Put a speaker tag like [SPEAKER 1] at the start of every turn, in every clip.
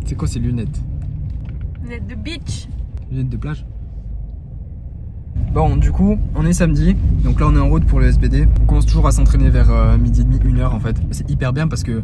[SPEAKER 1] C'est quoi ces lunettes?
[SPEAKER 2] Lunettes de beach.
[SPEAKER 1] Lunettes de plage. Bon, du coup, on est samedi, donc là on est en route pour le SBD. On commence toujours à s'entraîner vers midi et demi, 1h en fait. C'est hyper bien parce que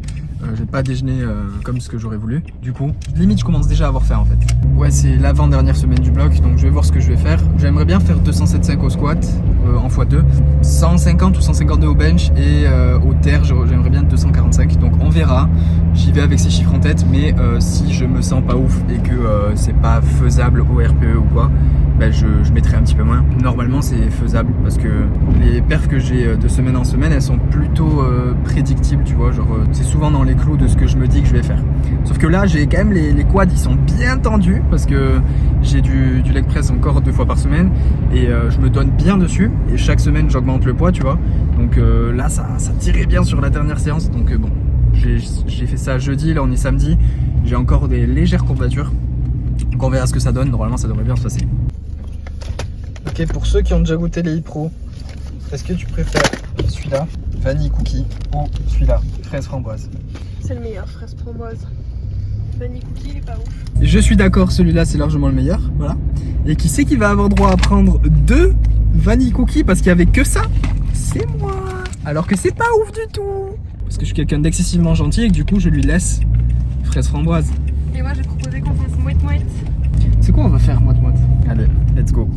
[SPEAKER 1] j'ai pas déjeuné comme ce que j'aurais voulu. Du coup, limite je commence déjà à avoir faim en fait. Ouais, c'est l'avant-dernière semaine du bloc, donc je vais voir ce que je vais faire. J'aimerais bien faire 207,5 au squat en x2, 150 ou 152 au bench et au terre j'aimerais bien 245. Donc on verra, j'y vais avec ces chiffres en tête, mais si je me sens pas ouf et que c'est pas faisable au RPE ou quoi, ben je mettrai un petit peu moins. Normalement c'est faisable parce que les perfs que j'ai de semaine en semaine, elles sont plutôt prédictibles, tu vois, genre c'est souvent dans les clous de ce que je me dis que je vais faire. Sauf que là j'ai quand même les quads, ils sont bien tendus parce que j'ai du leg press encore 2 fois par semaine et je me donne bien dessus et chaque semaine j'augmente le poids, tu vois. Donc là ça tirait bien sur la dernière séance, donc bon, j'ai fait ça jeudi, là on est samedi, j'ai encore des légères courbatures. Donc on verra ce que ça donne, normalement ça devrait bien se passer. Ok, pour ceux qui ont déjà goûté les Pro, est-ce que tu préfères celui-là, vanille cookie, ou celui-là, fraise framboise?
[SPEAKER 2] C'est le meilleur, fraise framboise. Vanille cookie, il est pas ouf.
[SPEAKER 1] Je suis d'accord, celui-là c'est largement le meilleur, voilà. Et qui c'est qui va avoir droit à prendre 2 vanille cookie parce qu'il n'y avait que ça? C'est moi. Alors que c'est pas ouf du tout. Parce que je suis quelqu'un d'excessivement gentil et que du coup je lui laisse fraise framboise.
[SPEAKER 2] Et moi j'ai proposé qu'on fasse moite-moite.
[SPEAKER 1] C'est quoi on va faire moite-moite? Allez, let's go.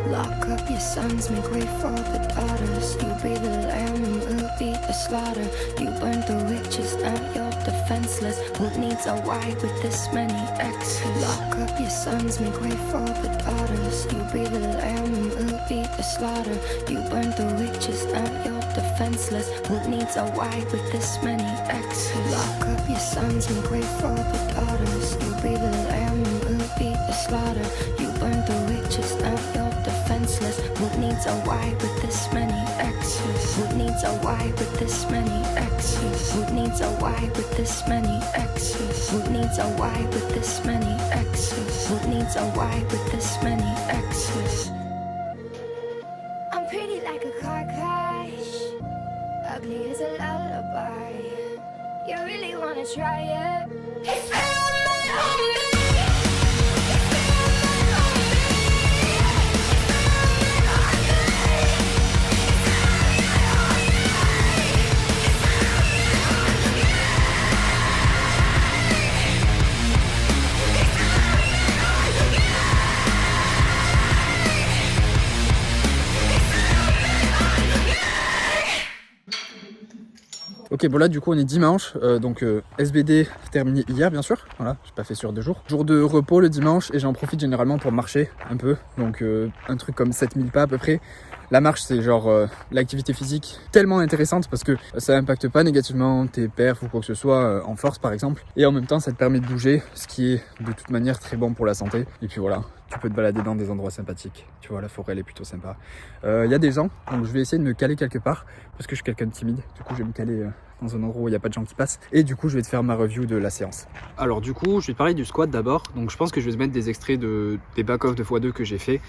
[SPEAKER 3] Lock up your sons, make way for the daughters. You be the lamb and we'll be the slaughter. You burn the witches, now you're defenseless. Who needs a wife with this many exes? Lock up your sons, make way for the daughters. You be the lamb and we'll be the slaughter. You burn the witches, now you're defenseless. Who needs a wife with this many exes? Lock up your sons, make way for the daughters. You be the lamb and we'll be the slaughter. You burn the witches, now you're defenseless. Who needs a wife with this many exes? Who needs a wife with this many exes? Who needs a wife with this many exes? Who needs a wife with this many exes? Who needs a wife with this many exes? I'm pretty like a car crash, ugly as a lullaby. You really wanna try it? Experiment on me.
[SPEAKER 1] Ok, bon là du coup on est dimanche, donc SBD terminé hier bien sûr, voilà, j'ai pas fait sur 2 jours. Jour de repos le dimanche et j'en profite généralement pour marcher un peu, donc un truc comme 7000 pas à peu près. La marche c'est genre l'activité physique tellement intéressante parce que ça impacte pas négativement tes perfs ou quoi que ce soit en force par exemple. Et en même temps ça te permet de bouger, ce qui est de toute manière très bon pour la santé. Et puis voilà, tu peux te balader dans des endroits sympathiques. Tu vois, la forêt elle est plutôt sympa. Y a des gens, donc je vais essayer de me caler quelque part parce que je suis quelqu'un de timide. Du coup je vais me caler dans un endroit où il n'y a pas de gens qui passent. Et du coup je vais te faire ma review de la séance. Alors du coup je vais te parler du squat d'abord. Donc je pense que je vais te mettre des extraits des back-off de x2 que j'ai fait.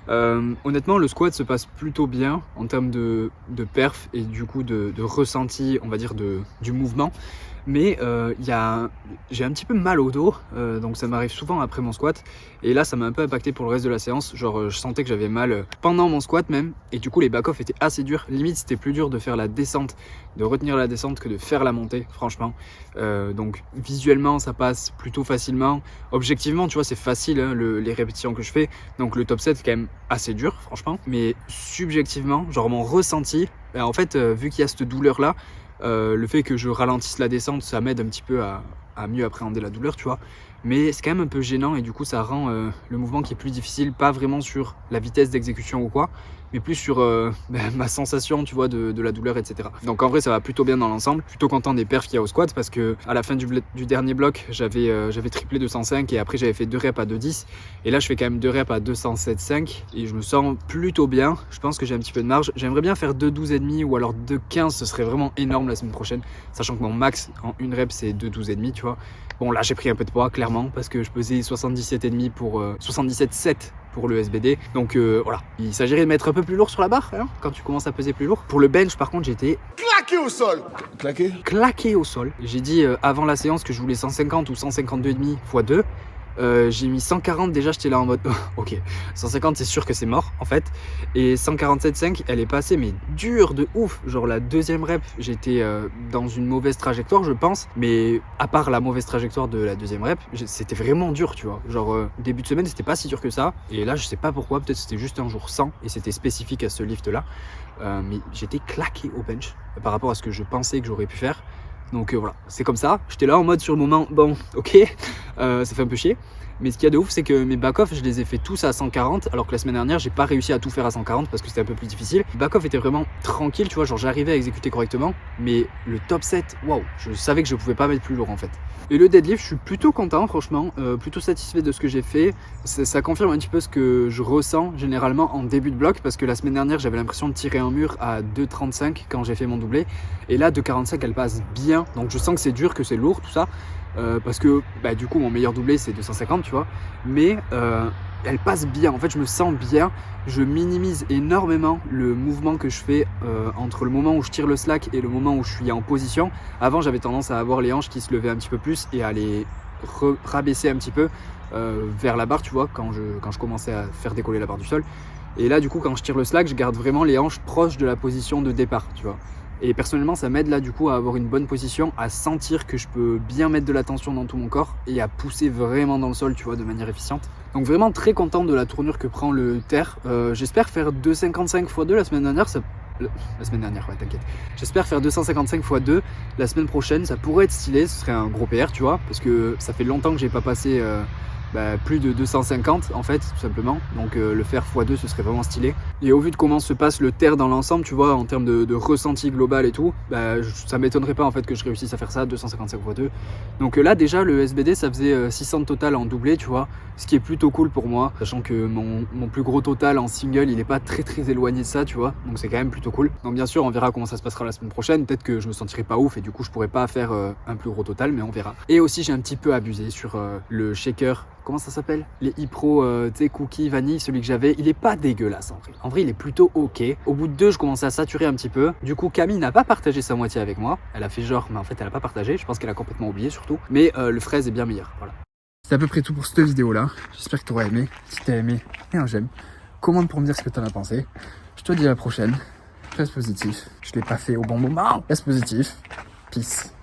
[SPEAKER 1] Honnêtement le squat se passe plutôt bien en termes de perf et du coup de ressenti, on va dire du mouvement. Mais j'ai un petit peu mal au dos, donc ça m'arrive souvent après mon squat. Et là, ça m'a un peu impacté pour le reste de la séance. Genre, je sentais que j'avais mal pendant mon squat même. Et du coup, les back-off étaient assez durs. Limite, c'était plus dur de faire la descente, de retenir la descente que de faire la montée, franchement. Donc, visuellement, ça passe plutôt facilement. Objectivement, tu vois, c'est facile, hein, les répétitions que je fais. Donc, le top 7 est quand même assez dur, franchement. Mais subjectivement, genre mon ressenti, en fait, vu qu'il y a cette douleur-là, le fait que je ralentisse la descente, ça m'aide un petit peu à mieux appréhender la douleur, tu vois. Mais c'est quand même un peu gênant et du coup ça rend le mouvement qui est plus difficile, pas vraiment sur la vitesse d'exécution ou quoi, mais plus sur ma sensation, tu vois, de la douleur, etc. Donc en vrai ça va plutôt bien dans l'ensemble, plutôt content des perfs qu'il y a au squat parce que à la fin du dernier bloc j'avais triplé 205 et après j'avais fait 2 reps à 210 et là je fais quand même 2 reps à 207,5 et je me sens plutôt bien. Je pense que j'ai un petit peu de marge, j'aimerais bien faire 2,12,5 ou alors 2,15, ce serait vraiment énorme la semaine prochaine, sachant que mon max en une rep c'est 2,12,5, tu vois. Bon là j'ai pris un peu de poids clairement parce que je pesais 77,5 pour 77,7 pour le SBD. Donc voilà, il s'agirait de mettre un peu plus lourd sur la barre hein, quand tu commences à peser plus lourd. Pour le bench par contre j'étais
[SPEAKER 4] claqué au sol.
[SPEAKER 1] Claqué au sol. J'ai dit avant la séance que je voulais 150 ou 152,5 x 2. J'ai mis 140 déjà, j'étais là en mode ok, 150 c'est sûr que c'est mort en fait, et 147,5 elle est passée mais dure de ouf. Genre la deuxième rep j'étais dans une mauvaise trajectoire je pense, mais à part la mauvaise trajectoire de la deuxième rep c'était vraiment dur, tu vois. Genre début de semaine c'était pas si dur que ça, et là je sais pas pourquoi, peut-être c'était juste un jour sans et c'était spécifique à ce lift là, mais j'étais claqué au bench par rapport à ce que je pensais que j'aurais pu faire. Donc voilà, c'est comme ça. J'étais là en mode sur le moment, bon, ok, ça fait un peu chier. Mais ce qu'il y a de ouf, c'est que mes back-off, je les ai fait tous à 140, alors que la semaine dernière, j'ai pas réussi à tout faire à 140 parce que c'était un peu plus difficile. Le back-off était vraiment tranquille, tu vois, genre j'arrivais à exécuter correctement, mais le top 7, waouh, je savais que je pouvais pas mettre plus lourd en fait. Et le deadlift, je suis plutôt content, franchement, plutôt satisfait de ce que j'ai fait. Ça confirme un petit peu ce que je ressens généralement en début de bloc, parce que la semaine dernière, j'avais l'impression de tirer un mur à 2,35 quand j'ai fait mon doublé, et là 2,45 elle passe bien, donc je sens que c'est dur, que c'est lourd, tout ça. Parce que du coup mon meilleur doublé c'est 250, tu vois, mais elle passe bien, en fait je me sens bien, je minimise énormément le mouvement que je fais entre le moment où je tire le slack et le moment où je suis en position. Avant j'avais tendance à avoir les hanches qui se levaient un petit peu plus et à les rabaisser un petit peu vers la barre, tu vois, quand je commençais à faire décoller la barre du sol. Et là du coup quand je tire le slack je garde vraiment les hanches proches de la position de départ, tu vois. Et personnellement ça m'aide là du coup à avoir une bonne position, à sentir que je peux bien mettre de la tension dans tout mon corps et à pousser vraiment dans le sol, tu vois, de manière efficiente. Donc vraiment très content de la tournure que prend le terre. J'espère faire 2,55 x 2 la semaine dernière, la semaine dernière, ouais, t'inquiète. J'espère faire 255 x 2 la semaine prochaine, ça pourrait être stylé, ce serait un gros PR, tu vois, parce que ça fait longtemps que j'ai pas passé plus de 250 en fait, tout simplement. Donc le faire x2 ce serait vraiment stylé. Et au vu de comment se passe le terre dans l'ensemble, tu vois, en termes de ressenti global et tout, ça m'étonnerait pas en fait que je réussisse à faire ça, 255 x2. Donc là déjà le SBD ça faisait 600 total en doublé, tu vois, ce qui est plutôt cool pour moi, sachant que mon plus gros total en single il est pas très éloigné de ça, tu vois, donc c'est quand même plutôt cool. Donc bien sûr on verra comment ça se passera la semaine prochaine, peut-être que je me sentirai pas ouf et du coup je pourrais pas faire un plus gros total, mais on verra. Et aussi j'ai un petit peu abusé sur le shaker, comment ça s'appelle, les Ipro, tu sais, cookie vanille, celui que j'avais, il est pas dégueulasse en vrai. En vrai il est plutôt ok. Au bout de 2 je commençais à saturer un petit peu, du coup Camille n'a pas partagé sa moitié avec moi, elle a fait genre mais en fait elle a pas partagé, je pense qu'elle a complètement oublié surtout, mais le fraise est bien meilleur, voilà.
[SPEAKER 5] C'est à peu près tout pour cette vidéo là, j'espère que tu auras aimé. Si t'as aimé, mets un j'aime, commente pour me dire ce que t'en as pensé. Je te dis à la prochaine, reste positif, je l'ai pas fait au bon moment, reste positif, peace.